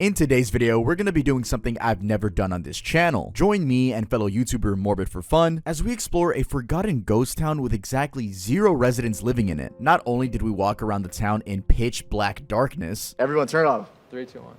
In today's video, we're going to be doing something I've never done on this channel. Join me and fellow YouTuber Morbid for Fun as we explore a forgotten ghost town with exactly 0 residents living in it. Not only did we walk around the town in pitch black darkness. Everyone turn off. 3, 2, 1.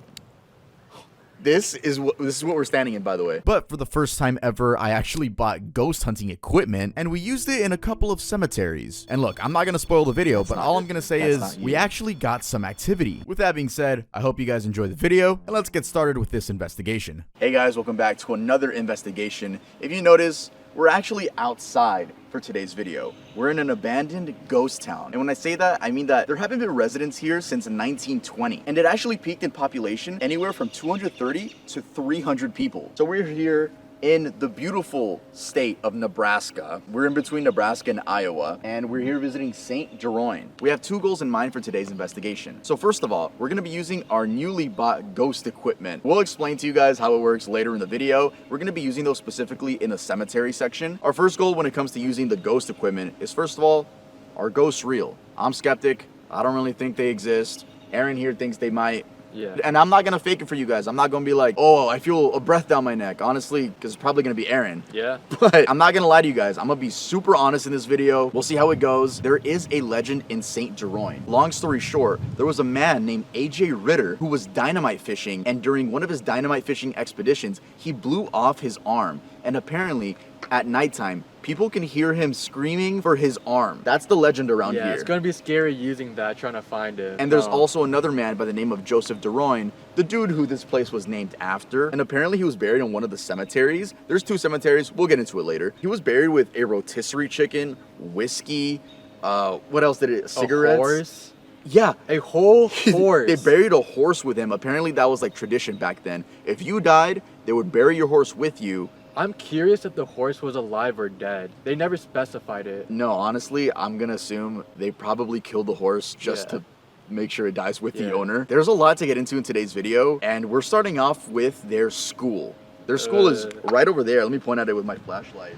This is what we're standing in, by the way. But for the first time ever, I actually bought ghost hunting equipment, and we used it in a couple of cemeteries. And look, I'm not gonna spoil the video, but all I'm gonna say is we actually got some activity. With that being said, I hope you guys enjoy the video, and let's get started with this investigation. Hey guys, welcome back to another investigation. If you notice, we're actually outside for today's video. We're in an abandoned ghost town. And when I say that, I mean that there haven't been residents here since 1920. And it actually peaked in population anywhere from 230 to 300 people. So we're here in the beautiful state of Nebraska. We're in between Nebraska and Iowa, and we're here visiting St. Deroin. We have 2 goals in mind for today's investigation. So first of all, we're gonna be using our newly bought ghost equipment. We'll explain to you guys how it works later in the video. We're gonna be using those specifically in the cemetery section. Our first goal when it comes to using the ghost equipment is, first of all, are ghosts real? I'm skeptic. I don't really think they exist. Aaron here thinks they might. Yeah. And I'm not gonna fake it for you guys. I'm not gonna be like, oh, I feel a breath down my neck, honestly, because it's probably gonna be Aaron. Yeah. But I'm not gonna lie to you guys. I'm gonna be super honest in this video. We'll see how it goes. There is a legend in St. Deroin. Long story short, there was a man named AJ Ritter who was dynamite fishing, and during one of his dynamite fishing expeditions, he blew off his arm. And apparently, at nighttime, people can hear him screaming for his arm. That's the legend around here. Yeah, it's gonna be scary using that, trying to find it. And there's also another man by the name of Joseph Deroin, the dude who this place was named after. And apparently he was buried in one of the cemeteries. There's 2 cemeteries, we'll get into it later. He was buried with a rotisserie chicken, whiskey, what else did it, cigarettes? A horse? Yeah. A whole horse. They buried a horse with him. Apparently that was like tradition back then. If you died, they would bury your horse with you. I'm curious if the horse was alive or dead. They never specified it. No, honestly, I'm gonna assume they probably killed the horse just to make sure it dies with the owner. There's a lot to get into in today's video, and we're starting off with their school. Their school is right over there. Let me point at it with my flashlight.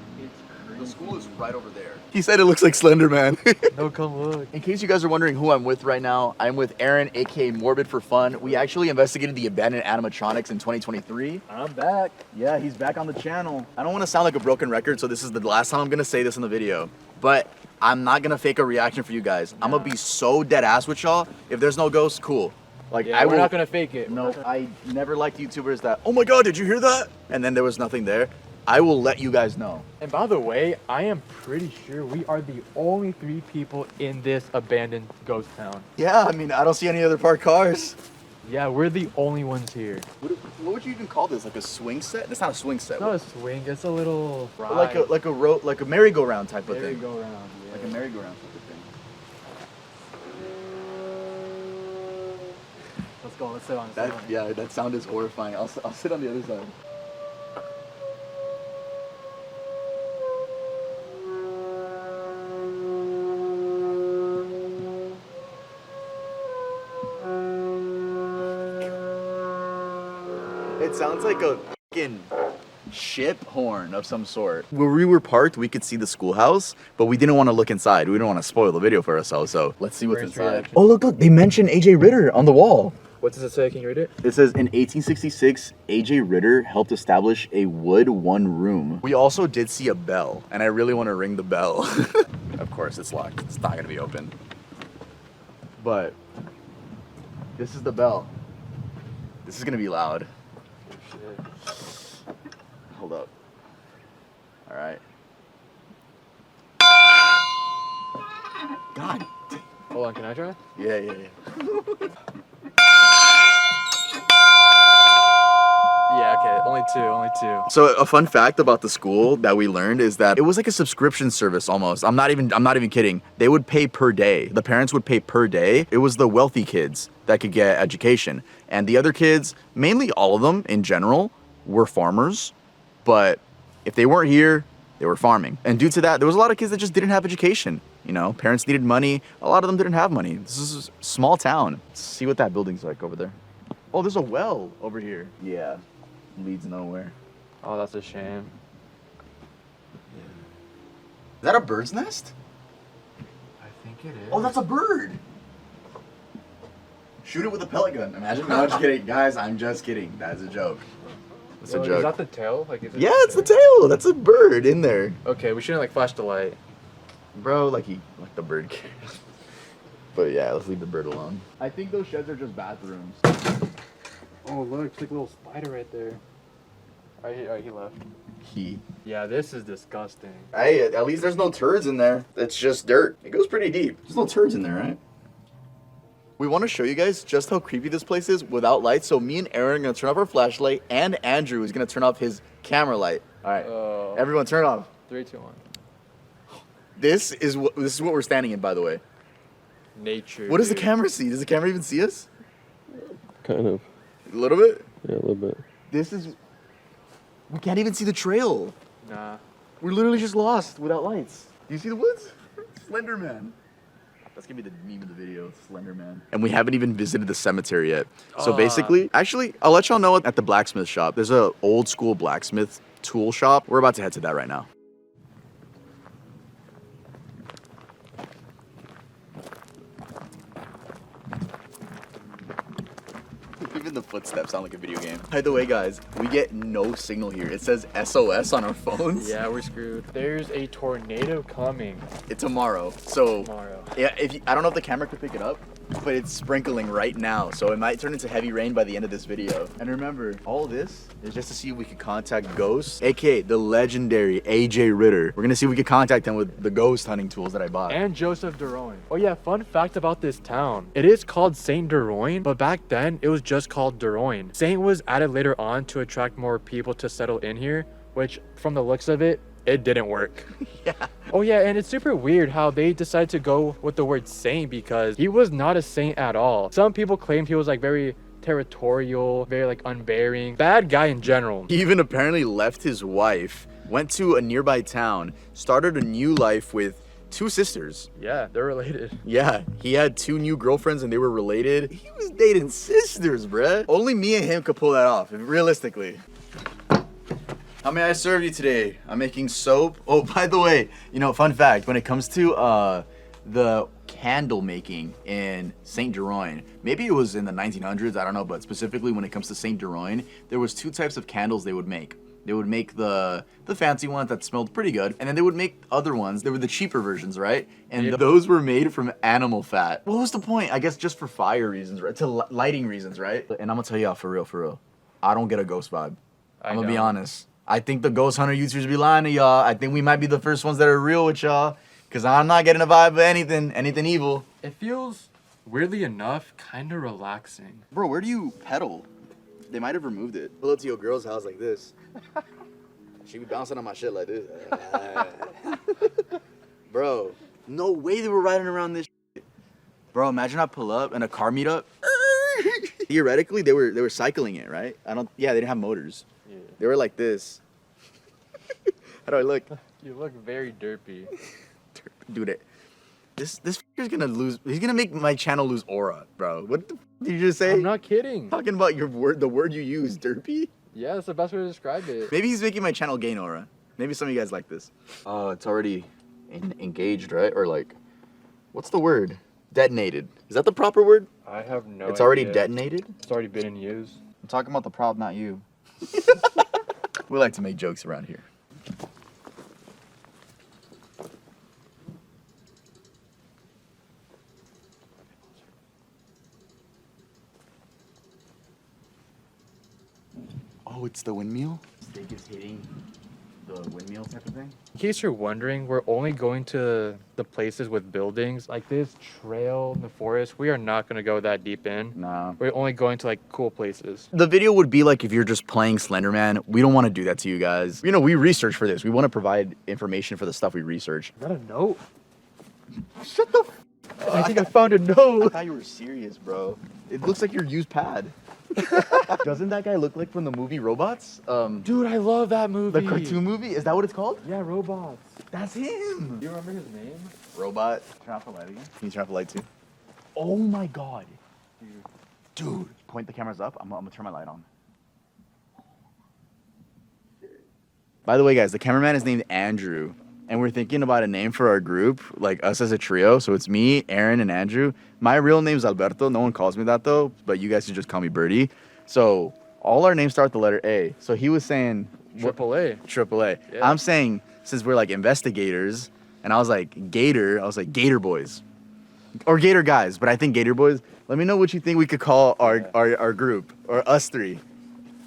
The school is right over there. He said it looks like Slender Man. No, come look. In case you guys are wondering who I'm with right now, I'm with Aaron, aka Morbid for Fun. We actually investigated the abandoned animatronics in 2023. I'm back. Yeah, he's back on the channel. I don't want to sound like a broken record, so this is the last time I'm gonna say this in the video. But I'm not gonna fake a reaction for you guys. I'm gonna be so dead ass with y'all. If there's no ghosts, cool. Like, yeah, we're not gonna fake it. No, I never liked YouTubers that, oh my god, did you hear that? And then there was nothing there. I will let you guys know. And by the way, I am pretty sure we are the only 3 people in this abandoned ghost town. Yeah, I mean, I don't see any other parked cars. Yeah, we're the only ones here. What would you even call this? Like a swing set? That's not a swing set. It's not a swing, it's a little ride. Like a merry-go-round type of thing. Merry-go-round, yeah. Like a merry-go-round type of thing. Let's go, let's sit on this. Yeah, that sound is horrifying. I'll sit on the other side. It sounds like a fucking ship horn of some sort. Where we were parked, we could see the schoolhouse, but we didn't want to look inside. We didn't want to spoil the video for ourselves, so let's see what's inside. Oh, look, they mentioned AJ Ritter on the wall. What does it say? Can you read it? It says, in 1866, AJ Ritter helped establish a wood 1-room. We also did see a bell, and I really want to ring the bell. Of course, it's locked. It's not going to be open. But this is the bell. This is going to be loud. Hold up. All right. God. Hold on, can I try? Yeah. Yeah, okay, only two. So a fun fact about the school that we learned is that it was like a subscription service almost. I'm not even kidding. They would pay per day. The parents would pay per day. It was the wealthy kids that could get education. And the other kids, mainly all of them in general, were farmers. But if they weren't here, they were farming. And due to that, there was a lot of kids that just didn't have education. You know, parents needed money. A lot of them didn't have money. This is a small town. Let's see what that building's like over there. Oh, there's a well over here. Yeah, leads nowhere. Oh, that's a shame. Is that a bird's nest? I think it is. Oh, that's a bird. Shoot it with a pellet gun. Imagine. No, I'm just kidding. Guys, I'm just kidding. That's a joke. That's a joke. Is that the tail? Like, is it yeah, it's the tail. That's a bird in there. Okay, we shouldn't like flash the light. Bro, like the bird cares. But yeah, let's leave the bird alone. I think those sheds are just bathrooms. Oh look, it's like a little spider right there. Alright, he left. Yeah, this is disgusting. Hey, at least there's no turds in there. It's just dirt. It goes pretty deep. There's no turds in there, right? We want to show you guys just how creepy this place is without lights. So me and Aaron are going to turn off our flashlight, and Andrew is going to turn off his camera light. All right. Everyone turn it off. 3, 2, 1. This is what we're standing in, by the way. Nature. What does the camera see? Does the camera even see us? Kind of. A little bit? Yeah, a little bit. We can't even see the trail. Nah. We're literally just lost without lights. Do you see the woods? Slender Man. That's gonna be the meme of the video, Slender Man. And we haven't even visited the cemetery yet. So basically, actually, I'll let y'all know at the blacksmith shop. There's a old school blacksmith tool shop. We're about to head to that right now. Even the footsteps sound like a video game. By the way, guys, we get no signal here. It says SOS on our phones. Yeah, we're screwed. There's a tornado coming. It's tomorrow. So Tomorrow. yeah, I don't know if the camera could pick it up, but it's sprinkling right now. So it might turn into heavy rain by the end of this video. And remember, all this is just to see if we can contact Ghost, aka the legendary AJ Ritter. We're gonna see if we can contact him with the ghost hunting tools that I bought. And Joseph Deroin. Oh yeah, fun fact about this town. It is called Saint Deroin, but back then it was just called Deroin. Saint was added later on to attract more people to settle in here, which from the looks of it, it didn't work. Yeah. Oh yeah, and it's super weird how they decided to go with the word saint because he was not a saint at all. Some people claimed he was like very territorial, very like unbearing, bad guy in general. He even apparently left his wife, went to a nearby town, started a new life with 2 sisters. Yeah, they're related. Yeah, he had 2 new girlfriends and they were related. He was dating sisters, bruh. Only me and him could pull that off, realistically. How may I serve you today? I'm making soap. Oh, by the way, you know, fun fact, when it comes to the candle making in St. Deroin, maybe it was in the 1900s, I don't know, but specifically when it comes to St. Deroin, there was 2 types of candles they would make. They would make the fancy ones that smelled pretty good, and then they would make other ones. They were the cheaper versions, right? And those were made from animal fat. What was the point? I guess just for fire reasons, right? To lighting reasons, right? And I'm gonna tell y'all for real, I don't get a ghost vibe. I'm gonna be honest. I think the ghost hunter YouTubers be lying to y'all. I think we might be the first ones that are real with y'all, cause I'm not getting a vibe of anything evil. It feels, weirdly enough, kind of relaxing. Bro, where do you pedal? They might have removed it. Pull up to your girl's house like this. She be bouncing on my shit like this. Bro, no way they were riding around this shit. Bro, imagine I pull up and a car meet up. Theoretically, they were cycling it, right? Yeah, they didn't have motors. Yeah. They were like this. How do I look? You look very derpy. Dude, this f***er's gonna lose. He's gonna make my channel lose aura, bro. What the f*** did you just say? I'm not kidding. Talking about the word you use, derpy? Yeah, that's the best way to describe it. Maybe he's making my channel gain aura. Maybe some of you guys like this. Oh, it's already engaged, right? Or like, what's the word? Detonated. Is that the proper word? I have no It's already idea. detonated? It's already been in use. I'm talking about the prop, not you. We like to make jokes around here. Oh, it's the windmill? Steak is hitting the windmill type of thing? In case you're wondering, we're only going to the places with buildings. Like this trail in the forest, we are not going to go that deep in. Nah. We're only going to like cool places. The video would be like if you're just playing Slenderman. We don't want to do that to you guys. You know, we research for this. We want to provide information for the stuff we research. Is that a note? Shut the f***. I think I found a I note. thought you were serious, bro. It looks like your used pad. Doesn't that guy look like from the movie Robots? Dude, I love that movie. The cartoon movie? Is that what it's called? Yeah, Robots. That's him. Do you remember his name? Robot. Turn off the light again. Can you turn off the light too? Oh my god. Dude, point the cameras up. I'm gonna turn my light on. By the way, guys, the cameraman is named Andrew. and we're thinking about a name for our group, like us as a trio. So it's me, Aaron, and Andrew. My real name's Alberto. No one calls me that though, but you guys can just call me Bertie. So all our names start with the letter A. So he was saying AAA. AAA. Yeah. I'm saying since we're like investigators, and I was like Gator. I was like Gator Boys, or Gator Guys. But I think Gator Boys. Let me know what you think we could call our group or us three.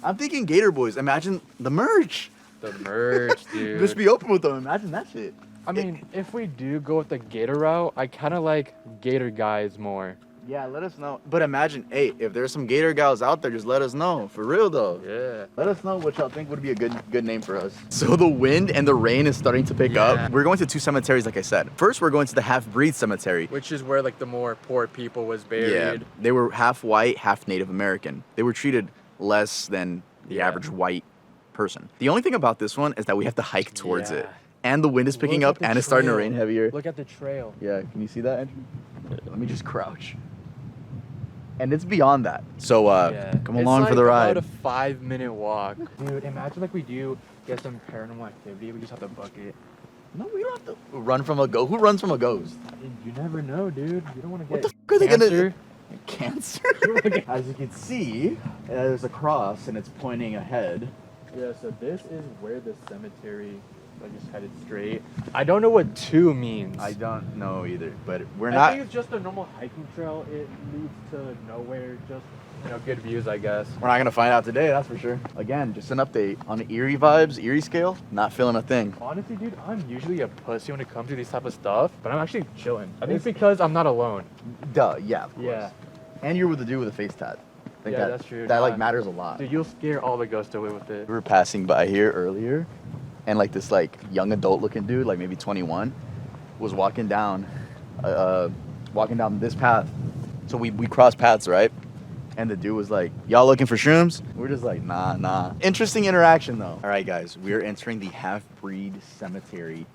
I'm thinking Gator Boys. Imagine the merch. The merch, dude. Just be open with them. Imagine that shit. I mean, if we do go with the Gator route, I kind of like Gator Guys more. Yeah, let us know. But imagine, hey, if there's some Gator gals out there, just let us know. For real though. Yeah. Let us know what y'all think would be a good name for us. So the wind and the rain is starting to pick up. We're going to 2 cemeteries, like I said. First, we're going to the half-breed cemetery. Which is where like the more poor people was buried. Yeah, they were half white, half Native American. They were treated less than the average white person. The only thing about this one is that we have to hike towards it. And the wind is picking up and it's starting to rain heavier. Look at the trail. Yeah, can you see that, Andrew? Let me just crouch. And it's beyond that. So come along for the ride. It's about a 5-minute walk. Dude, imagine like we do get some paranormal activity. We just have to book it. No, we don't have to run from a ghost. Who runs from a ghost? You never know, dude. You don't want to get What the fuck are they gonna... Cancer? As you can see, there's a cross and it's pointing ahead. Yeah, so this is where the cemetery, like, just headed straight. I don't know what 2 means. I don't know either, but I think it's just a normal hiking trail. It leads to nowhere, just, you know, good views, I guess. We're not gonna find out today, that's for sure. Again, just an update on the Erie vibes, Erie scale, not feeling a thing. Honestly, dude, I'm usually a pussy when it comes to these type of stuff, but I'm actually chilling. I think it's because I'm not alone. Duh, yeah, of course. Yeah. And you're with the dude with a face tat. I think Yeah, that's true. That like matters a lot. Dude, you'll scare all the ghosts away with it. We were passing by here earlier, and like this like young adult looking dude, like maybe 21, was walking down this path. So we crossed paths, right? And the dude was like, y'all looking for shrooms? We're just like, nah. Interesting interaction though. All right, guys, we're entering the half-breed cemetery.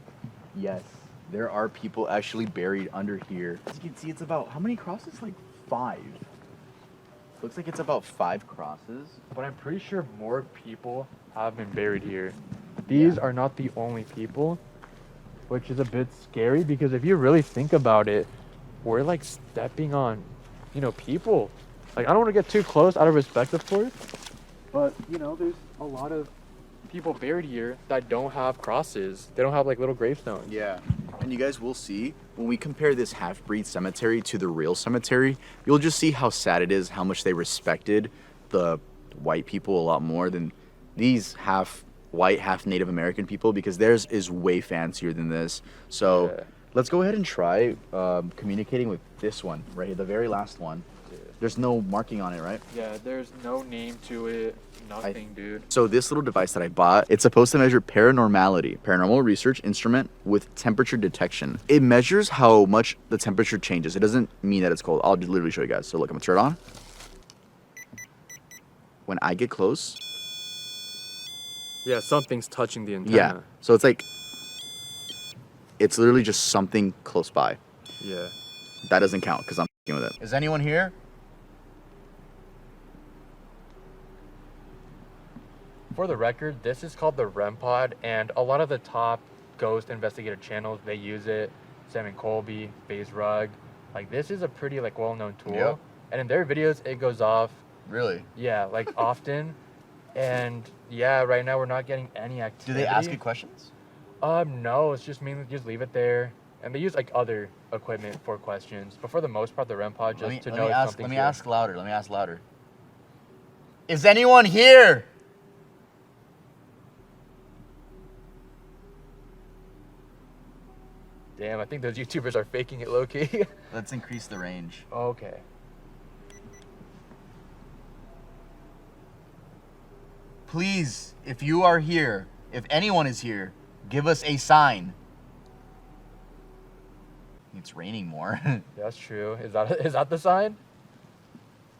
Yes, there are people actually buried under here. As you can see, it's about, how many crosses? Like 5. Looks like it's about 5 crosses. But I'm pretty sure more people have been buried here. These are not the only people, which is a bit scary because if you really think about it, we're like stepping on, you know, people. Like, I don't want to get too close out of respect, of course, but, you know, there's a lot of people buried here that don't have crosses. They don't have like little gravestones. Yeah. And you guys will see, when we compare this half-breed cemetery to the real cemetery, you'll just see how sad it is, how much they respected the white people a lot more than these half white, half Native American people, because theirs is way fancier than this. So let's go ahead and try communicating with this one, right here, the very last one. There's no marking on it, right? Yeah, there's no name to it, nothing, dude. So this little device that I bought, it's supposed to measure paranormal research instrument with temperature detection. It measures how much the temperature changes. It doesn't mean that it's cold. I'll just literally show you guys. So look, I'm gonna turn it on. When I get close. Yeah, something's touching the antenna. Yeah, so it's like, it's literally just something close by. Yeah. That doesn't count because I'm f***ing with it. Is anyone here? For the record, this is called the REM pod, and a lot of the top ghost investigator channels, they use it. Sam and Colby, Phase Rug. Like, this is a pretty like well-known tool. Yep. And in their videos, it goes off. Really? Yeah, like often. And yeah, right now we're not getting any activity. Do they ask you questions? No, it's just mainly just leave it there. And they use like other equipment for questions. But for the most part, the REM pod just to know if something's Let me here. ask louder. Let me ask louder. Is anyone here? Damn, I think those YouTubers are faking it low-key. Let's increase the range. Okay. Please, if you are here, if anyone is here, give us a sign. It's raining more. That's true. Is that the sign?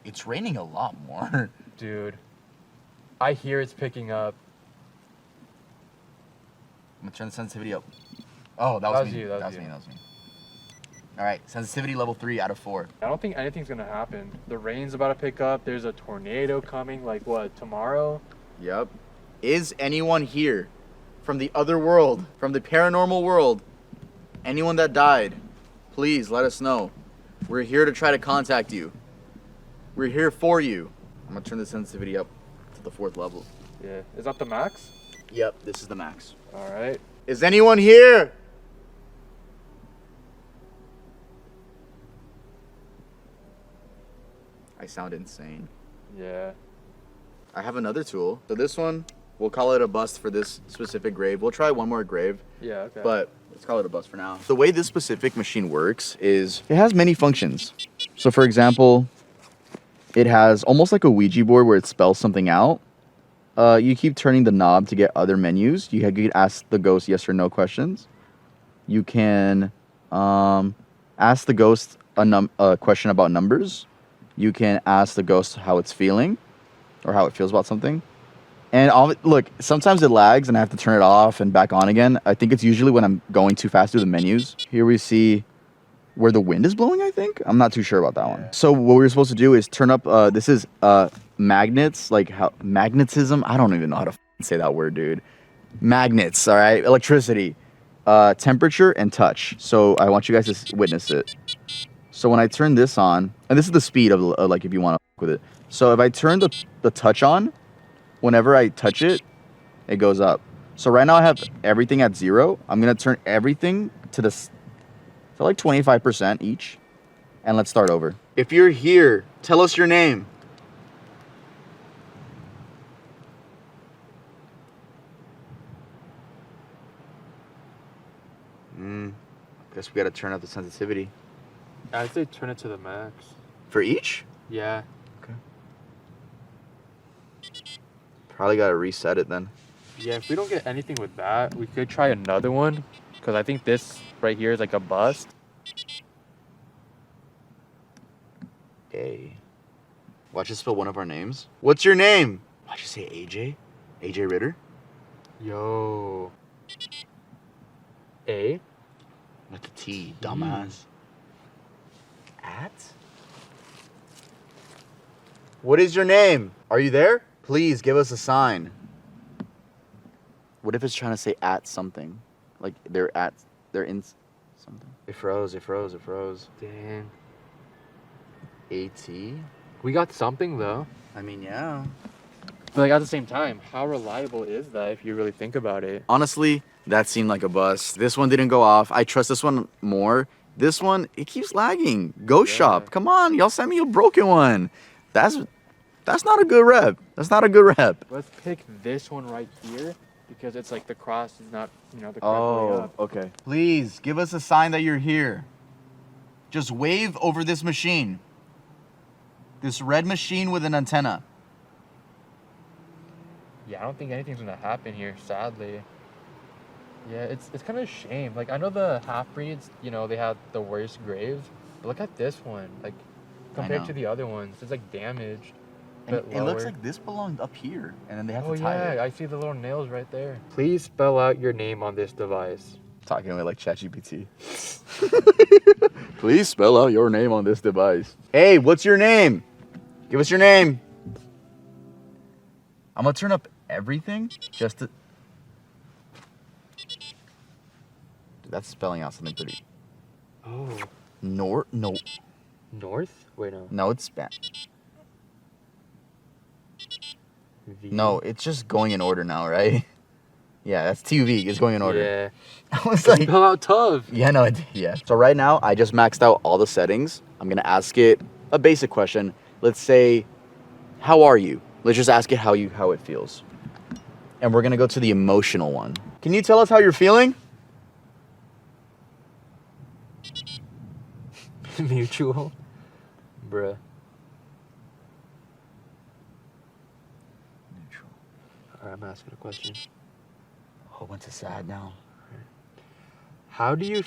It's raining a lot more. Dude, I hear it's picking up. I'm gonna turn the sensitivity up. Oh, that was me. you. That was me. All right, sensitivity level 3 out of 4. I don't think anything's gonna happen. The rain's about to pick up. There's a tornado coming, like what, tomorrow? Yep. Is anyone here? from the other world, from the paranormal world, anyone that died, please let us know. We're here to try to contact you. We're here for you. I'm gonna turn the sensitivity up to the 4th level. Yeah. Is that the max? Yep, this is the max. All right. Is anyone here? I sound insane. Yeah. I have another tool. So this one, we'll call it a bust for this specific grave. We'll try one more grave. Yeah, okay. But let's call it a bust for now. The way this specific machine works is it has many functions. So for example, it has almost like a Ouija board where it spells something out. You keep turning the knob to get other menus. You can ask the ghost yes or no questions. You can ask the ghost a question about numbers. You can ask the ghost how it's feeling or how it feels about something. And look, sometimes it lags and I have to turn it off and back on again. I think it's usually when I'm going too fast through the menus. Here we see where the wind is blowing, I think. I'm not too sure about that one. So what we're supposed to do is turn up, this is magnets, like how magnetism. I don't even know how to say that word, dude. Magnets, all right? Electricity, temperature, and touch. So I want you guys to witness it. So when I turn this on, and this is the speed of like if you want to with it. So if I turn the touch on, whenever I touch it, it goes up. So right now I have everything at 0. I'm gonna turn everything to like 25% each, and let's start over. If you're here, tell us your name. Guess we gotta turn up the sensitivity. I'd say turn it to the max. For each? Yeah. Okay. Probably gotta reset it then. Yeah, if we don't get anything with that, we could try another one. Because I think this right here is like a bust. A. Watch us spell one of our names. What's your name? Why'd you say AJ? AJ Ritter? Yo. A? With the T, dumbass. At? What is your name? Are you there? Please give us a sign. What if it's trying to say at something? Like they're in something. It froze. Dang. AT? We got something though. I mean, yeah. But like at the same time, how reliable is that if you really think about it? Honestly, that seemed like a bust. This one didn't go off. I trust this one more. This one, it keeps lagging. Ghost shop. Come on, y'all sent me a broken one. That's not a good rep. That's not a good rep. Let's pick this one right here because it's like the cross is not, the correct way up. Okay. Please give us a sign that you're here. Just wave over this machine. This red machine with an antenna. Yeah, I don't think anything's gonna happen here, sadly. Yeah, it's kind of a shame. Like, I know the half-breeds, they had the worst graves, but look at this one. Like, compared to the other ones, it's like damaged. It looks like this belonged up here, and then they have to tie it. Oh yeah, I see the little nails right there. Please spell out your name on this device. Talking to me like ChatGPT. Please spell out your name on this device. Hey, what's your name? Give us your name. I'm gonna turn up everything just to... Dude, that's spelling out something pretty... Oh. No. North? Wait, no. No, it's Spanish. V. No, it's just going in order now, right? Yeah, that's TUV. It's going in order. Yeah. I was like... Spell out tough. Yeah, no, yeah. So right now, I just maxed out all the settings. I'm gonna ask it a basic question. Let's say, how are you? Let's just ask it how it feels. And we're gonna go to the emotional one. Can you tell us how you're feeling? Mutual. Bruh. Neutral. Alright, I'm asking a question. Oh, went to sad now. How do you...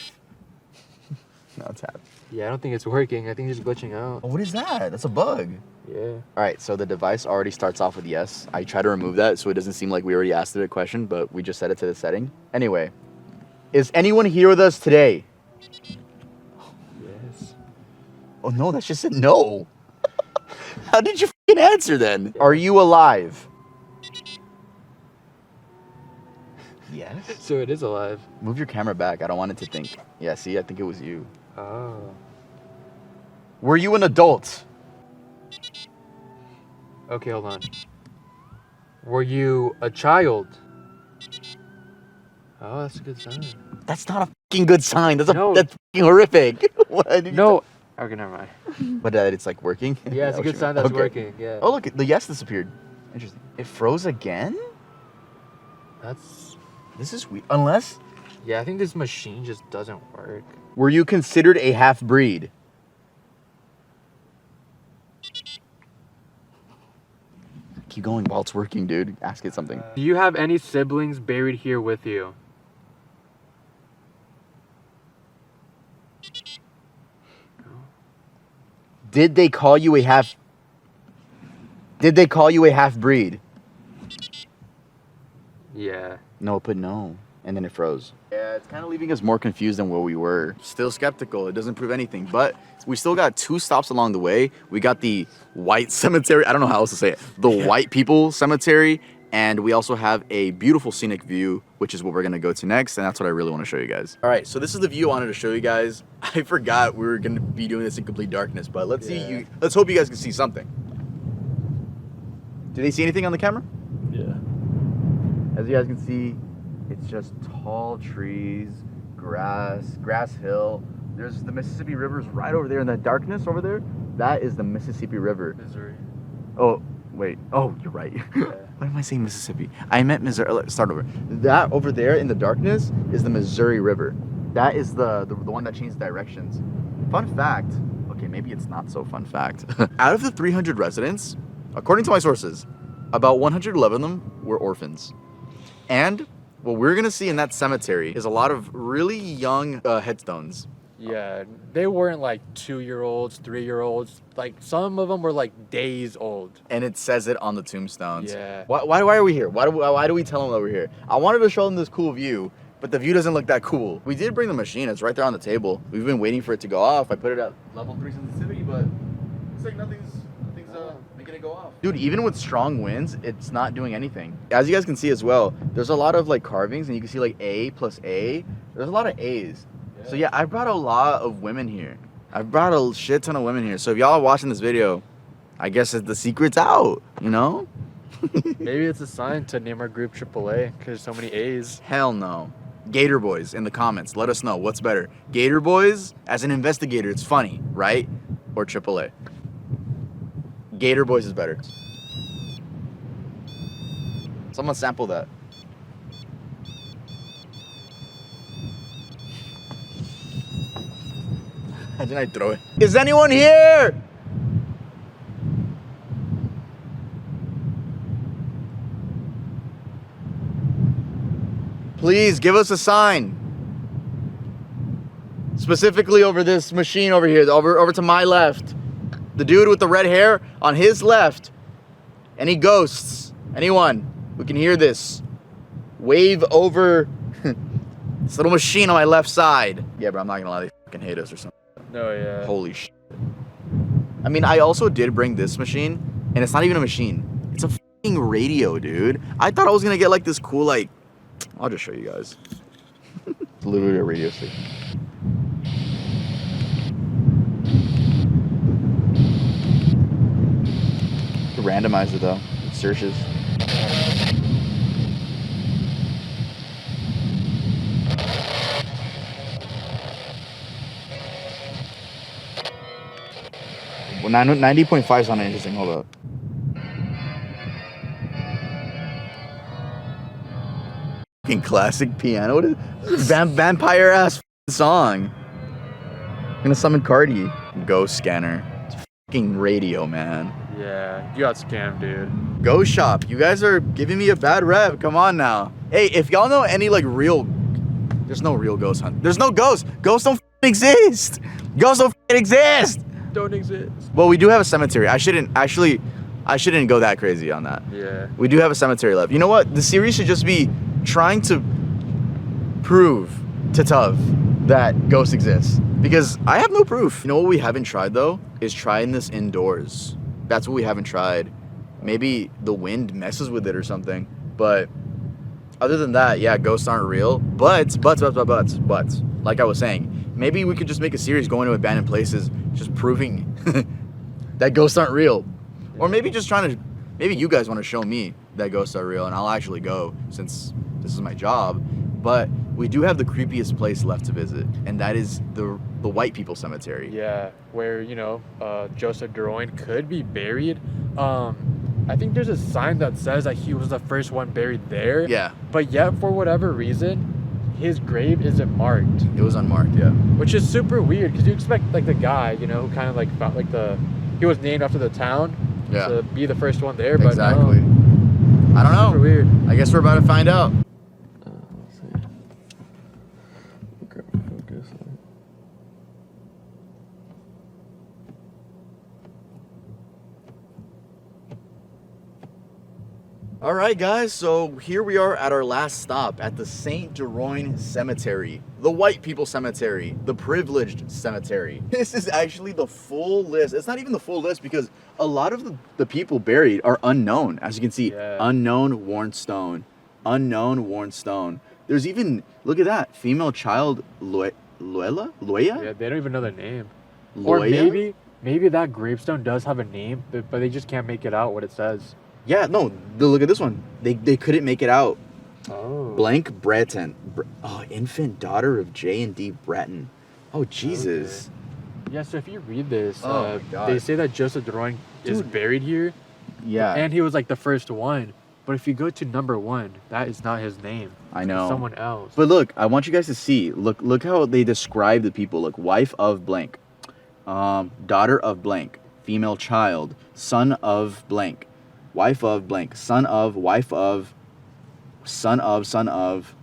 No, it's happy. Yeah, I don't think it's working. I think it's glitching out. Oh, what is that? That's a bug. Yeah. All right, so the device already starts off with yes. I try to remove that so it doesn't seem like we already asked it a question, but we just set it to the setting. Anyway, is anyone here with us today? Yes. Oh, no, that's just a no. How did you f***ing answer then? Are you alive? Yes. So it is alive. Move your camera back. I don't want it to think. Yeah, see, I think it was you. Oh. Were you an adult? Okay, hold on. Were you a child? Oh, that's a good sign. That's not a fucking good sign. That's No. that's fucking horrific. What? No. Okay, never mind. But it's like working. Yeah, it's a What good you sign meant. that's Okay. working. Yeah. Oh, look, the yes disappeared. Interesting. It froze again? That's. This is weird. Unless. Yeah, I think this machine just doesn't work. Were you considered a half breed? Keep going while it's working, dude. Ask it something. Do you have any siblings buried here with you? Did they call you a half? Did they call you a half breed? Yeah. No, but no. And then it froze. Yeah, it's kind of leaving us more confused than where we were. Still skeptical. It doesn't prove anything. But we still got 2 stops along the way. We got the white cemetery. I don't know how else to say it. The white people cemetery. And we also have a beautiful scenic view, which is what we're going to go to next. And that's what I really want to show you guys. All right, so this is the view I wanted to show you guys. I forgot we were going to be doing this in complete darkness. But let's see. Let's hope you guys can see something. Do they see anything on the camera? Yeah. As you guys can see, it's just tall trees, grass hill. There's the Mississippi River's right over there in that darkness over there. That is the Mississippi River. Missouri. Oh, wait. Oh, you're right. Yeah. Why am I saying Mississippi? I meant Missouri. Let's start over. That over there in the darkness is the Missouri River. That is the one that changes directions. Fun fact. Okay, maybe it's not so fun fact. Out of the 300 residents, according to my sources, about 111 of them were orphans. And what we're gonna see in that cemetery is a lot of really young headstones. Yeah, they weren't like 2-year-olds, 3-year-olds. Like some of them were like days old. And it says it on the tombstones. Yeah. Why are we here? Why do we tell them that we're here? I wanted to show them this cool view, but the view doesn't look that cool. We did bring the machine. It's right there on the table. We've been waiting for it to go off. I put it at level 3 sensitivity, but it's like nothing's making it go off. Dude, even with strong winds, it's not doing anything. As you guys can see as well, there's a lot of like carvings, and you can see like A plus A. There's a lot of A's. So yeah, I brought a lot of women here. I brought a shit ton of women here. So if y'all are watching this video, I guess the secret's out, you know? Maybe it's a sign to name our group AAA because there's so many A's. Hell no. Gator Boys in the comments. Let us know what's better. Gator Boys as an investigator, it's funny, right? Or AAA. Gator Boys is better. Someone sample that. Imagine I throw it. Is anyone here? Please give us a sign. Specifically over this machine over here, over to my left. The dude with the red hair on his left. Any ghosts? Anyone? We can hear this. Wave over this little machine on my left side. Yeah, bro, I'm not gonna lie, they fucking hate us or something. No, yeah. Holy shit. I mean, I also did bring this machine, and it's not even a machine. It's a fucking radio, dude. I thought I was gonna get like this cool, like, I'll just show you guys. It's literally a radio station. The randomizer though, it searches. Well, 90.5 sounded interesting. Hold up. Fucking classic piano. What is vampire ass song? I'm gonna summon Cardi. Ghost scanner. It's fucking radio, man. Yeah, you got scammed, dude. Ghost shop. You guys are giving me a bad rep. Come on now. Hey, if y'all know any like real, there's no real ghost hunt. There's no ghosts. Ghosts don't exist. Ghosts don't exist. Don't exist. Well, we do have a cemetery. I shouldn't go that crazy on that. Yeah. We do have a cemetery left. You know what? The series should just be trying to prove to Tuv that ghosts exist. Because I have no proof. You know what we haven't tried though? Is trying this indoors. That's what we haven't tried. Maybe the wind messes with it or something. But Other than that, yeah, ghosts aren't real. But, like I was saying, maybe we could just make a series going to abandoned places, just proving that ghosts aren't real. Or maybe just maybe you guys want to show me that ghosts are real, and I'll actually go, since this is my job. But we do have the creepiest place left to visit, and that is the white people cemetery. Yeah, where, you know, Joseph Deroin could be buried. I think there's a sign that says that he was the first one buried there. Yeah. But yet, for whatever reason, his grave isn't marked. It was unmarked, yeah. Which is super weird, because you expect, like, the guy, you know, who kind of, like, felt like he was named after the town to be the first one there, but exactly. I don't know. Super weird. I guess we're about to find out. Let's see. Grab focus. All right, guys, so here we are at our last stop at the St. Deroin Cemetery, the white people cemetery, the privileged cemetery. This is actually the full list. It's not even the full list because a lot of the people buried are unknown. As you can see, unknown worn stone, unknown worn stone. There's even, look at that, female child, Loya? Yeah, they don't even know their name. Loya? Or maybe that gravestone does have a name, but they just can't make it out what it says. Yeah, no, look at this one. They couldn't make it out. Oh. Blank Breton. Infant daughter of J and D Breton. Oh, Jesus. Okay. Yeah, so if you read this, my God. they say that Joseph Deroin is buried here. Yeah. And he was like the first one. But if you go to number 1, that is not his name. I know. It's someone else. But look, I want you guys to see. Look how they describe the people. Look, wife of blank. Daughter of blank. Female child. Son of blank. Wife of blank, son of, wife of, son of, son of.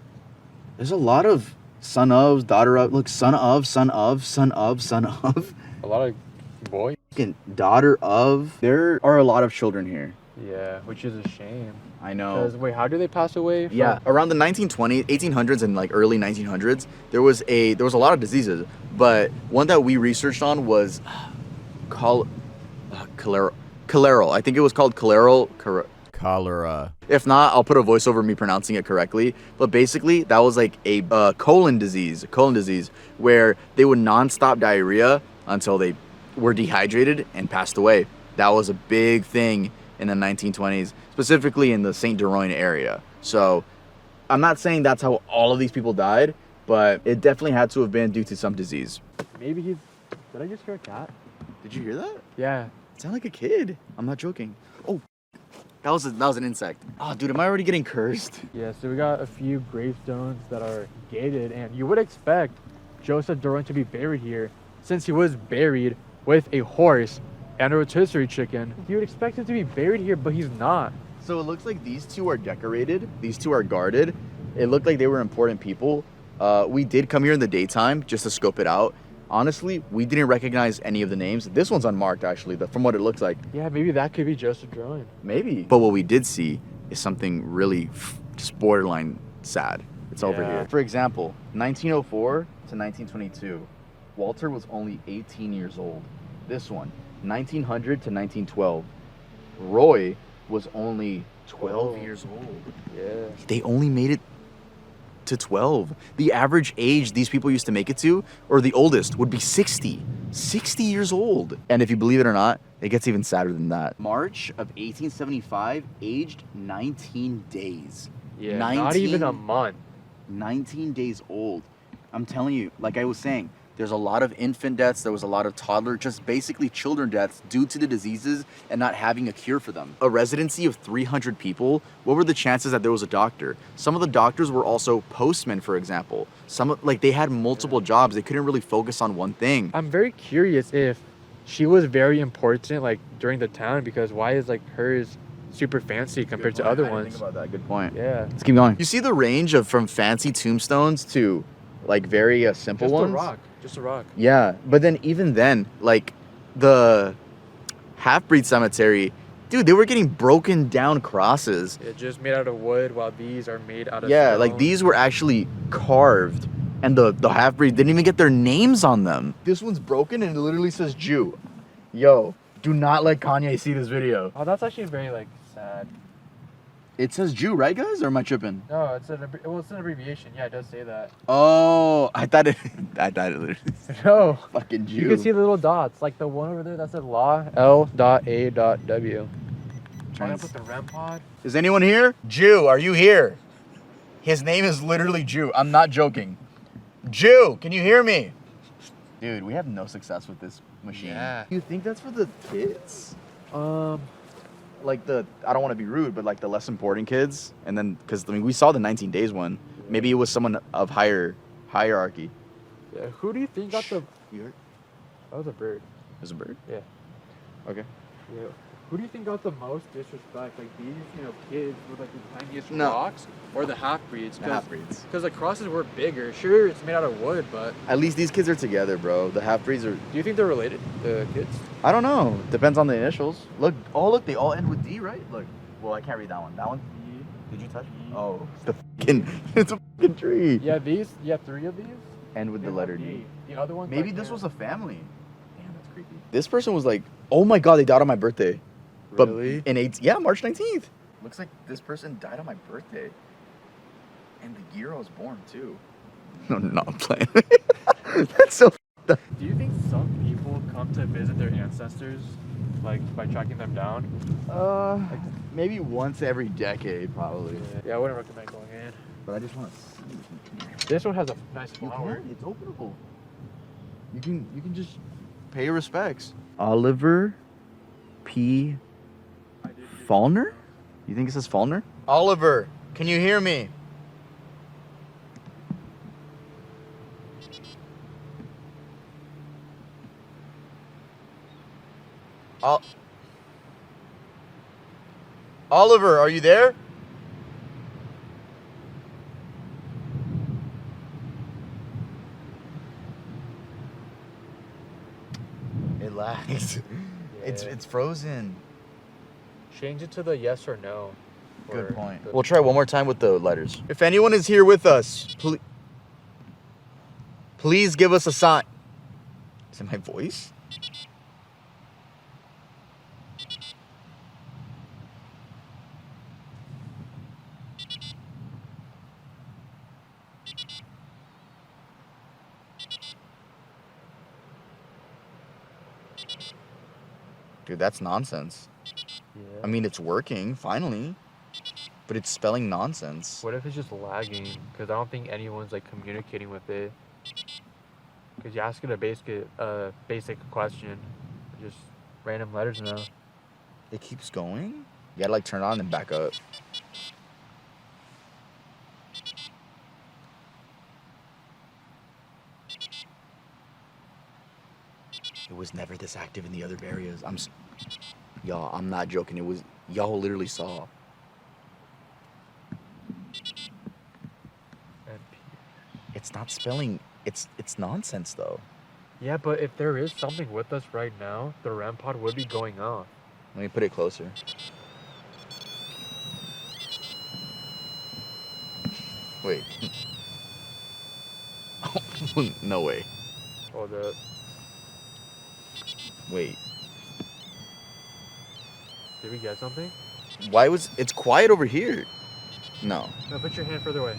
There's a lot of son of, daughter of, look, son of, son of, son of, son of. A lot of boys. Daughter of. There are a lot of children here. Yeah, which is a shame. I know. Because, wait, how do they pass away? Yeah, around the 1920s, 1800s, and like early 1900s, there was a lot of diseases, but one that we researched on was cholera. I think it was called cholera. If not, I'll put a voice over me pronouncing it correctly. But basically, that was like a colon disease, where they would non-stop diarrhea until they were dehydrated and passed away. That was a big thing in the 1920s, specifically in the St. Deroin area. So I'm not saying that's how all of these people died, but it definitely had to have been due to some disease. Maybe he's... Did I just hear a cat? Did you hear that? Yeah. It sounded like a kid. I'm not joking. Oh, that was an insect. Oh, dude, am I already getting cursed? Yeah, so we got a few gravestones that are gated, and you would expect Joseph Deroin to be buried here, since he was buried with a horse and a rotisserie chicken. You would expect him to be buried here, but he's not. So it looks like these two are decorated. These two are guarded. It looked like they were important people. We did come here in the daytime just to scope it out. Honestly, we didn't recognize any of the names. This one's unmarked, actually, from what it looks like. Yeah, maybe that could be Joseph Deroin. Maybe. But what we did see is something really just borderline sad. It's over here. For example, 1904 to 1922, Walter was only 18 years old. This one, 1900 to 1912, Roy was only 12 years old. Yeah. They only made it to 12. The average age these people used to make it to, or the oldest, would be 60 years old. And if you believe it or not, it gets even sadder than that. March of 1875, aged 19 days. Yeah, not even a month. 19 days old. I'm telling you, like I was saying, there's a lot of infant deaths. There was a lot of toddler, just basically children deaths due to the diseases and not having a cure for them. A residency of 300 people, what were the chances that there was a doctor? Some of the doctors were also postmen, for example. They had multiple jobs. They couldn't really focus on one thing. I'm very curious if she was very important, like, during the town, because why is, like, hers super fancy compared to other ones? Think about that. Good point. Yeah. Let's keep going. You see the range from fancy tombstones to, like, very simple ones? Just a rock. Yeah, but then even then, like, the half-breed cemetery, dude, they were getting broken down crosses. Yeah, just made out of wood, while these are made out of stone. like these were actually carved, and the half-breed didn't even get their names on them. This one's broken, and it literally says Jew. Yo, do not let Kanye see this video. Oh, that's actually very, like, sad. It says Jew, right, guys? Or am I tripping? No, it's an abbreviation. Yeah, it does say that. Oh, I thought it literally said No. fucking Jew. You can see the little dots, like the one over there that said law, L.A.W. I'm gonna put the REM pod. Is anyone here? Jew, are you here? His name is literally Jew. I'm not joking. Jew, can you hear me? Dude, we have no success with this machine. Yeah. You think that's for the kids? Like I don't want to be rude, but like the less important kids, and then because I mean we saw the 19 days one. Maybe it was someone of hierarchy. Yeah. Who do you think got the? You heard? That was a bird. There's a bird. Yeah. Okay. Yeah. Who do you think got the most disrespect? Like these, kids with like the tiniest No. rocks, or the half breeds? The half breeds. Because the crosses were bigger. Sure, it's made out of wood, but At least these kids are together, bro. The half breeds are. do you think they're related? The kids? I don't know. Depends on the initials. Look. Oh, look. They all end with D, right? Look. Well, I can't read that one. That one. Did you touch? Oh, it's the fucking. It's a fucking tree. Yeah, these. Yeah, 3 of these. End with the letter D. The other one. Maybe this was a family. Damn, that's creepy. This person was like, "Oh my god, they died on my birthday." Really? But in March 19th. Looks like this person died on my birthday. And the year I was born, too. No, not playing. That's so f***ed up. Do you think some people come to visit their ancestors, like by tracking them down? Maybe once every decade, probably. Yeah, I wouldn't recommend going in. But I just want to see. This one has a nice You flower. can. It's openable. You can just pay your respects. Oliver P. Fallner? You think it says Fallner? Oliver, can you hear me? Oliver, are you there? It lags. It's frozen. Change it to the yes or no. Good or point. the- We'll try one more time with the letters. If anyone is here with us, please give us a sign. Is it my voice? Dude, that's nonsense. Yeah. I mean, it's working, finally. But it's spelling nonsense. What if it's just lagging? Because I don't think anyone's like communicating with it. Because you ask it a basic question, just random letters now. It keeps going? You gotta like turn it on and back up. It was never this active in the other areas. Y'all, I'm not joking. It was, y'all literally saw. It's not spelling, it's nonsense though. Yeah, but if there is something with us right now, the REM pod would be going off. Let me put it closer. Wait. No way. Hold up. Wait. Did we get something? Why was it's quiet over here? No. No, put your hand further away.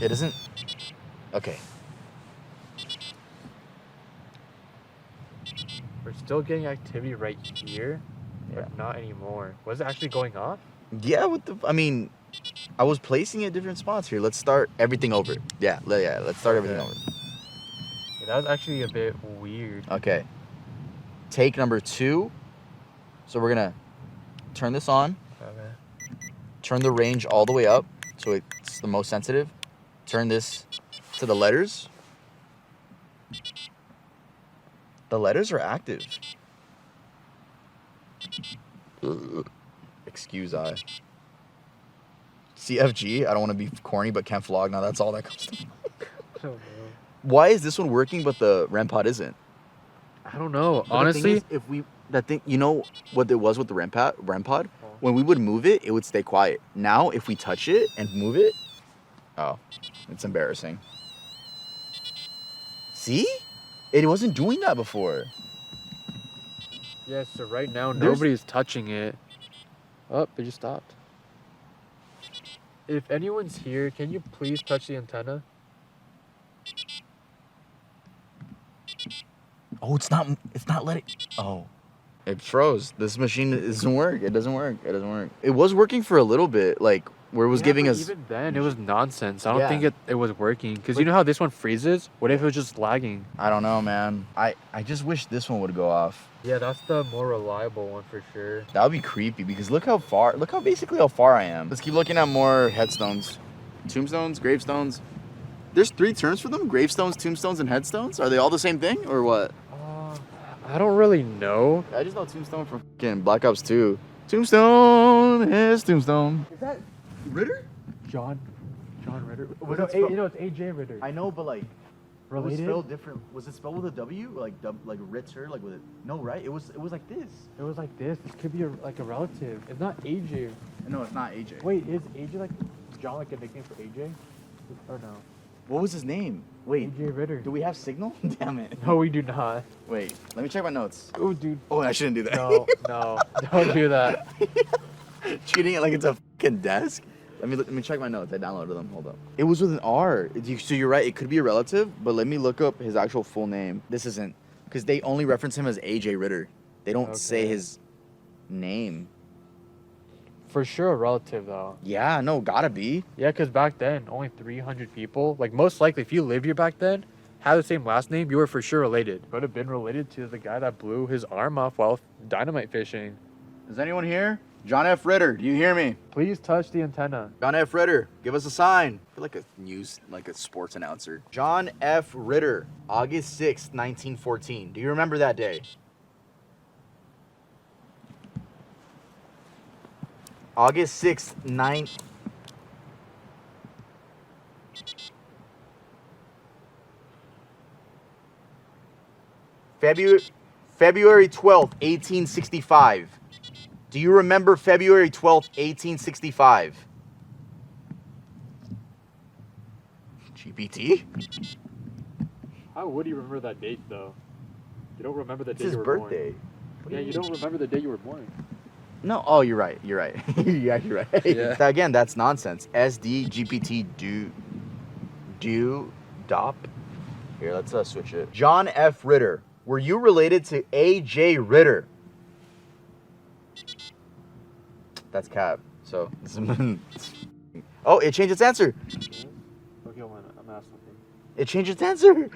It isn't. Okay. We're still getting activity right here, but not anymore. Was it actually going off? Yeah, I mean, I was placing it at different spots here. Let's start everything over. Yeah, let's start everything over. Yeah, that was actually a bit weird. Okay. Take number 2. So we're gonna turn this on. Okay. Turn the range all the way up so it's the most sensitive. Turn this to the letters. The letters are active. Excuse I. CFG, I don't want to be corny, but Ken Flog, now that's all that comes to mind. Oh, no. Why is this one working but the REM pod isn't? I don't know. But the Honestly, thing is, you know what it was with the REM pod? When we would move it, it would stay quiet. Now, if we touch it and move it, oh, it's embarrassing. See? It wasn't doing that before. Yeah, so right now nobody's touching it. Oh, it just stopped. If anyone's here, can you please touch the antenna? Oh, it's not letting. Oh. It froze. This machine doesn't work. It doesn't work. It doesn't work. It was working for a little bit, like where it was giving us. Even then, it was nonsense. I don't think it was working. Because you know how this one freezes? What if it was just lagging? I don't know, man. I just wish this one would go off. Yeah, that's the more reliable one for sure. That would be creepy because look how basically how far I am. Let's keep looking at more headstones. Tombstones, gravestones. There's 3 terms for them? Gravestones, tombstones, and headstones? Are they all the same thing or what? I don't really know. I just know Tombstone from fucking Black Ops 2. Tombstone is Tombstone. Is that Ritter? John Ritter. Was No, it spelled- it's AJ Ritter. I know, but like, Related? it was spelled different. Was it spelled with a W? Like Ritter? Like with it? No, right? It was like this. It was like this. This could be like a relative. It's not AJ. No, it's not AJ. Wait, is AJ like John like a nickname for AJ? Or no? What was his name? Wait, AJ Ritter. do we have signal? Damn it. No, we do not. Wait, let me check my notes. Oh, dude. Oh, I shouldn't do that. No, don't do that. Treating it like it's a fucking desk. Let me check my notes. I downloaded them. Hold up. It was with an R. So you're right. It could be a relative, but let me look up his actual full name. This isn't, because they only reference him as AJ Ritter. They don't say his name. For sure a relative, though. Yeah, no, gotta be. Yeah, because back then, only 300 people. Like, most likely, if you lived here back then, had the same last name, you were for sure related. Could have been related to the guy that blew his arm off while dynamite fishing. Is anyone here? John F. Ritter, do you hear me? Please touch the antenna. John F. Ritter, give us a sign. I feel like a sports announcer. John F. Ritter, August 6th, 1914. Do you remember that day? August 6th, February 12th, 1865. Do you remember February 12th, 1865? GPT? How would you remember that date, though? You don't remember the It's day his you were birthday. born. Yeah, you don't remember the day you were born. No, oh, you're right. You're right. You're actually right. Yeah. Again, that's nonsense. SD, GPT, DOP. Here, let's switch it. John F. Ritter. Were you related to A.J. Ritter? That's cap. So, oh, it changed its answer. Okay, I'm asking something. It changed its answer.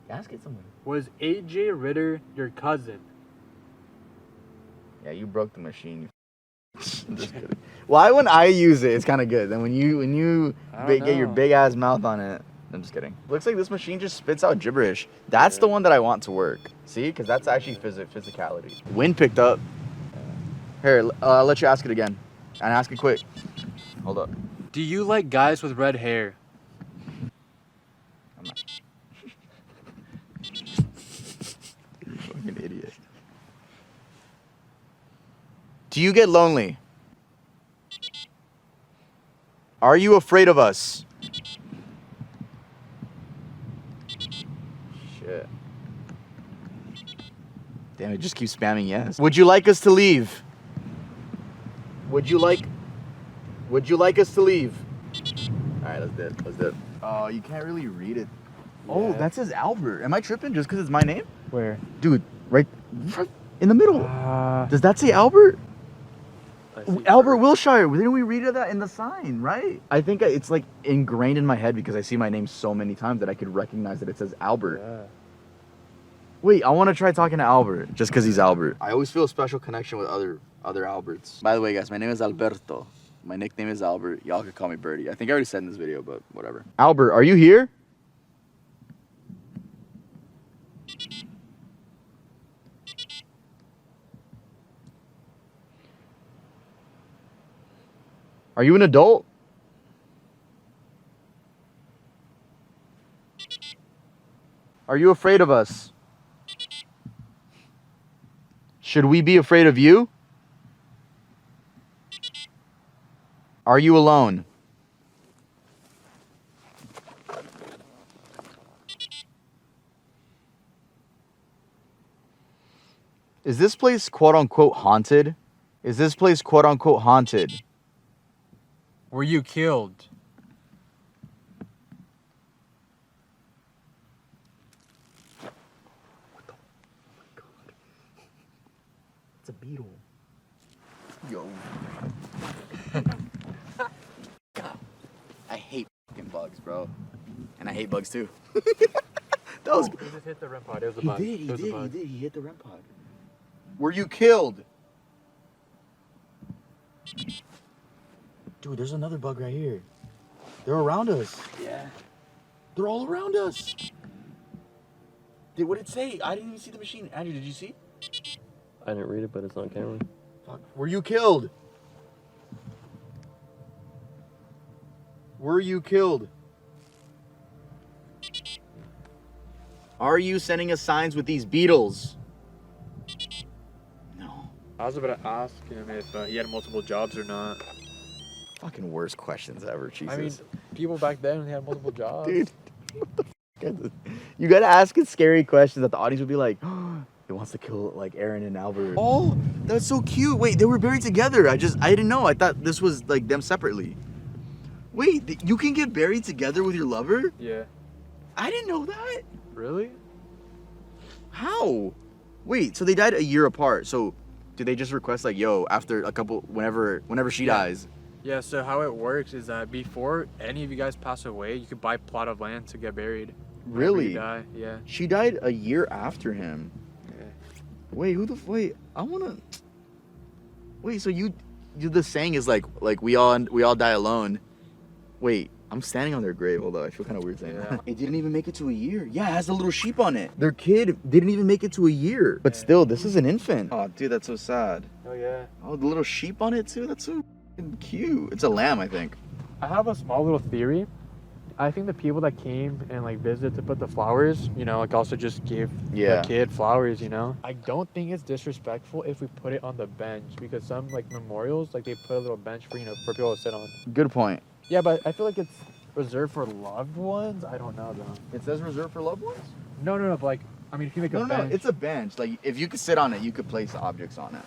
Ask it something. Was AJ Ritter your cousin? Yeah, you broke the machine. Just kidding. Why when I use it, it's kind of good. Then when you get your big ass mouth on it, I'm just kidding. Looks like this machine just spits out gibberish. That's the one that I want to work. See, because that's actually physicality. Wind picked up. Here, I'll let you ask it again, and ask it quick. Hold up. Do you like guys with red hair? I'm not. You're a fucking idiot. Do you get lonely? Are you afraid of us? Shit. Damn, it just keeps spamming yes. Would you like us to leave? Would you like us to leave? Alright, let's do it. Oh, you can't really read it. Yeah. Oh, that says Albert. Am I tripping just because it's my name? Where? Dude, right in the middle. Does that say Albert? Albert Wilshire. Didn't we read that in the sign, right? I think it's like ingrained in my head because I see my name so many times that I could recognize that it says Albert. Yeah. Wait, I want to try talking to Albert just because he's Albert. I always feel a special connection with other Alberts. By the way, guys, my name is Alberto. My nickname is Albert. Y'all could call me Bertie. I think I already said in this video, but whatever. Albert, are you here? Are you an adult? Are you afraid of us? Should we be afraid of you? Are you alone? Is this place quote unquote haunted? Is this place quote unquote haunted? Were you killed? It's a beetle. Yo. I hate fucking bugs, bro. And I hate bugs too. That was. He just hit the REM pod. It was a bug. He did. He hit the REM pod. Were you killed? Dude, there's another bug right here. They're around us. Yeah. They're all around us. Dude, what did it say? I didn't even see the machine. Andrew, did you see? I didn't read it, but it's on camera. Fuck. Were you killed? Were you killed? Are you sending us signs with these beetles? No. I was about to ask him if he had multiple jobs or not. Fucking worst questions ever, Jesus. I mean, people back then they had multiple jobs. Dude, what the fuck? You gotta ask it scary questions that the audience would be like, oh, it wants to kill like Aaron and Albert. Oh, that's so cute. Wait, they were buried together. I didn't know. I thought this was like them separately. Wait, you can get buried together with your lover? Yeah. I didn't know that. Really? How? Wait, so they died a year apart. So did they just request like, yo, after a couple, whenever she dies? Yeah, so how it works is that before any of you guys pass away, you could buy a plot of land to get buried. Really? You die. Yeah. She died a year after him. Yeah. Wait, wait, I wanna. Wait, so the saying is like we all die alone. Wait, I'm standing on their grave, although I feel kind of weird saying that. It didn't even make it to a year. Yeah, it has a little sheep on it. Their kid didn't even make it to a year. But still, this is an infant. Oh, dude, that's so sad. Oh yeah. Oh, the little sheep on it too. That's so cute. It's a lamb, I think. I have a small little theory. I think the people that came and like visited to put the flowers, you know, like also just gave the kid flowers, you know. I don't think it's disrespectful if we put it on the bench because some like memorials, like they put a little bench for, you know, for people to sit on. Good point. Yeah, but I feel like it's reserved for loved ones. I don't know though. It says reserved for loved ones? No, but like, I mean, if you make a bench. No, it's a bench. Like if you could sit on it, you could place objects on it.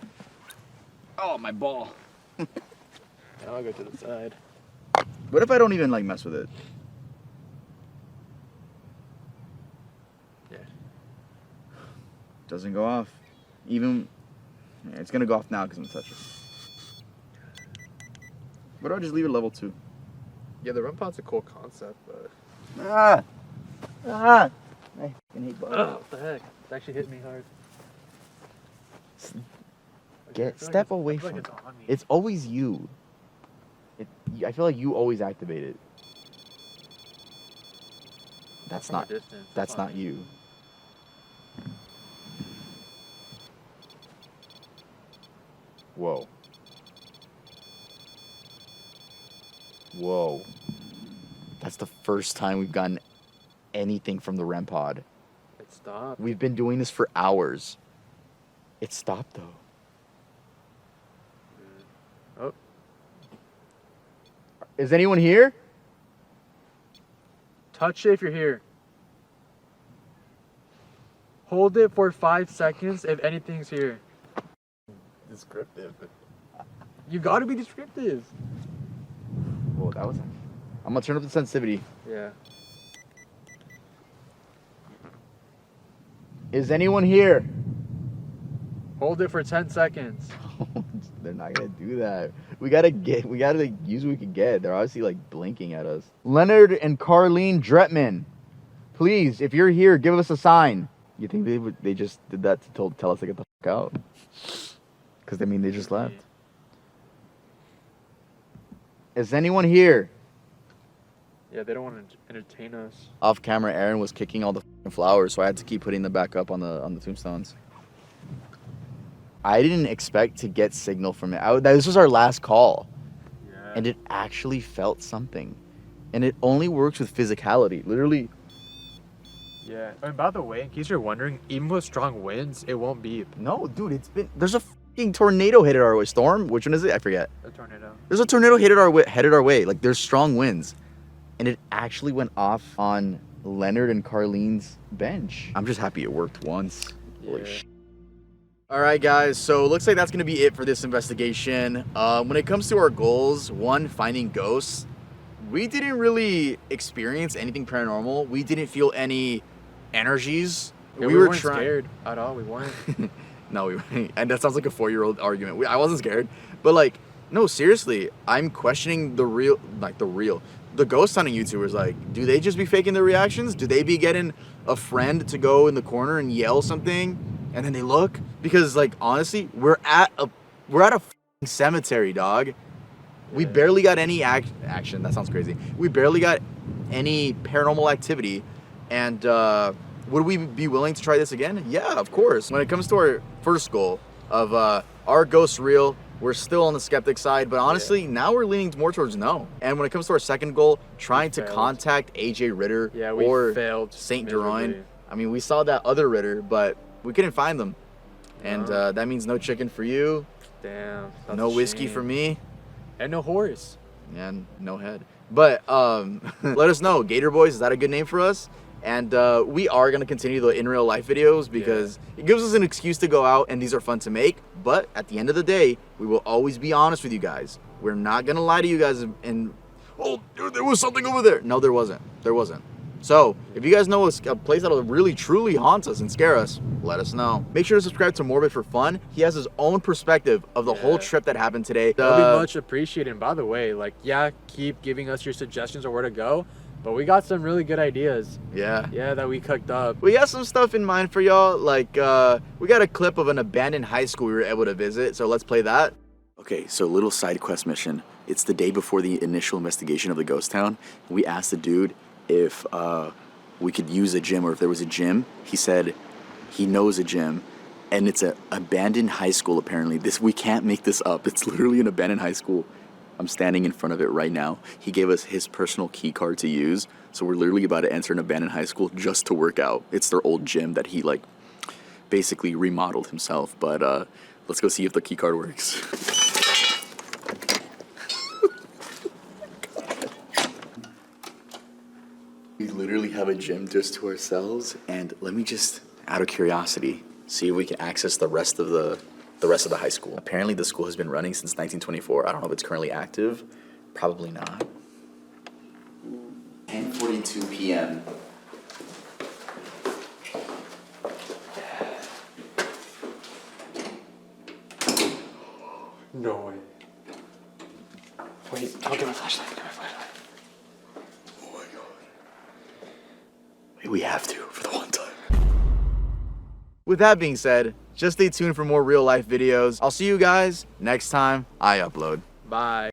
Oh, my ball. I'll go to the side. What if I don't even like mess with it? Yeah. Doesn't go off. Even, yeah, it's gonna go off now because I'm gonna touch it. What do I just leave it level 2? Yeah, the REM pod's a cool concept, but. I fucking hate bugs. Oh, what the heck? It actually hit me hard. Step away from it. It's always you. I feel like you always activate it. That's not you. Whoa. Whoa. That's the first time we've gotten anything from the REM pod. It stopped. We've been doing this for hours. It stopped though. Oh. Is anyone here? Touch it if you're here. Hold it for 5 seconds if anything's here. Descriptive. You gotta be descriptive. Whoa, that was. I'm gonna turn up the sensitivity. Yeah. Is anyone here? Hold it for 10 seconds. They're not gonna do that. We gotta use what we can get. They're obviously like blinking at us. Leonard and Carlene Dretman, please, if you're here, give us a sign. You think they just did that to tell us to get the fuck out? Because I mean they just left. Is anyone here? Yeah, they don't want to entertain us. Off camera, Aaron was kicking all the flowers, so I had to keep putting them back up on the tombstones. I didn't expect to get signal from it. This was our last call. Yeah. And it actually felt something. And it only works with physicality. Literally. Yeah. And by the way, in case you're wondering, even with strong winds, it won't beep. No, dude, there's a fucking tornado headed our way. Storm? Which one is it? I forget. A tornado. There's a tornado headed our way. Like, there's strong winds. And it actually went off on Leonard and Carlene's bench. I'm just happy it worked once. Yeah. Holy shit. Alright guys, so it looks like that's going to be it for this investigation. When it comes to our goals, one, finding ghosts, we didn't really experience anything paranormal. We didn't feel any energies. Yeah, we weren't scared at all. We weren't. No, we weren't. And that sounds like a 4-year-old argument. I wasn't scared. But like, no, seriously, I'm questioning the ghost hunting YouTubers. Like, do they just be faking their reactions? Do they be getting a friend to go in the corner and yell something and then they look? Because like, honestly, we're at a f***ing cemetery, dog. We barely got any action. That sounds crazy. We barely got any paranormal activity. And would we be willing to try this again? Yeah, of course. When it comes to our first goal of are ghosts real, we're still on the skeptic side. But honestly, now we're leaning more towards no. And when it comes to our second goal, trying to contact AJ Ritter or failed St. Deroin. I mean, we saw that other Ritter, but we couldn't find them. And that means no chicken for you. Damn. No whiskey for me. And no horse. And no head. But let us know. Gator Boys, is that a good name for us? And we are going to continue the in real life videos because it gives us an excuse to go out and these are fun to make. But at the end of the day, we will always be honest with you guys. We're not going to lie to you guys and, oh, dude, there was something over there. No, there wasn't. There wasn't. So if you guys know a place that'll really truly haunt us and scare us, let us know. Make sure to subscribe to Morbid for fun. He has his own perspective of the whole trip that happened today. That'll be much appreciated. And by the way, like, keep giving us your suggestions or where to go. But we got some really good ideas. Yeah, that we cooked up. We got some stuff in mind for y'all. Like, we got a clip of an abandoned high school we were able to visit. So let's play that. Okay, so little side quest mission. It's the day before the initial investigation of the ghost town. We asked the dude if we could use a gym or if there was a gym. He said he knows a gym. And it's an abandoned high school, apparently. We can't make this up. It's literally an abandoned high school. I'm standing in front of it right now. He gave us his personal key card to use. So we're literally about to enter an abandoned high school just to work out. It's their old gym that he like basically remodeled himself. But let's go see if the key card works. We literally have a gym just to ourselves. And let me just, out of curiosity, see if we can access the rest of the high school. Apparently the school has been running since 1924. I don't know if it's currently active. Probably not. 10:42 p.m. No way. Wait, don't get my flashlight. Oh my god. Wait, we have to for the one time. With that being said, just stay tuned for more real life videos. I'll see you guys next time I upload. Bye.